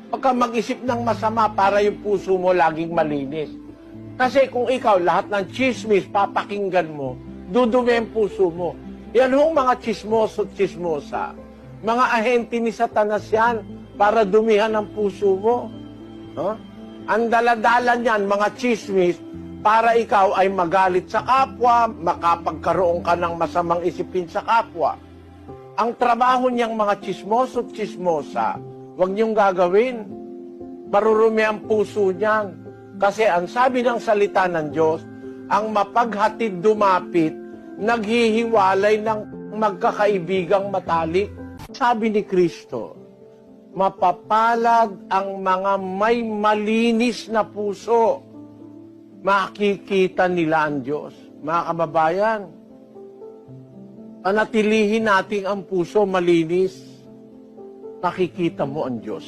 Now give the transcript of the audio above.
Huwag kang mag-isip ng masama para yung puso mo laging malinis. Kasi kung ikaw lahat ng chismis papakinggan mo, dudumi ang puso mo. Yan hong mga chismoso at chismosa. Mga ahente ni Satanas yan para dumihan ang puso mo. Huh? Ang daladala niyan, mga chismis, para ikaw ay magalit sa kapwa, makapagkaroon ka ng masamang isipin sa kapwa. Ang trabaho niyang mga chismoso at chismosa, huwag niyong gagawin. Marurumi ang puso niyan. Kasi ang sabi ng salita ng Diyos, ang mapaghatid dumapit, naghihiwalay ng magkakaibigang matalik. Sabi ni Kristo, mapapalad ang mga may malinis na puso. Makikita nila ang Diyos. Mga kababayan, panatilihin natin ang puso malinis, makikita mo ang Diyos.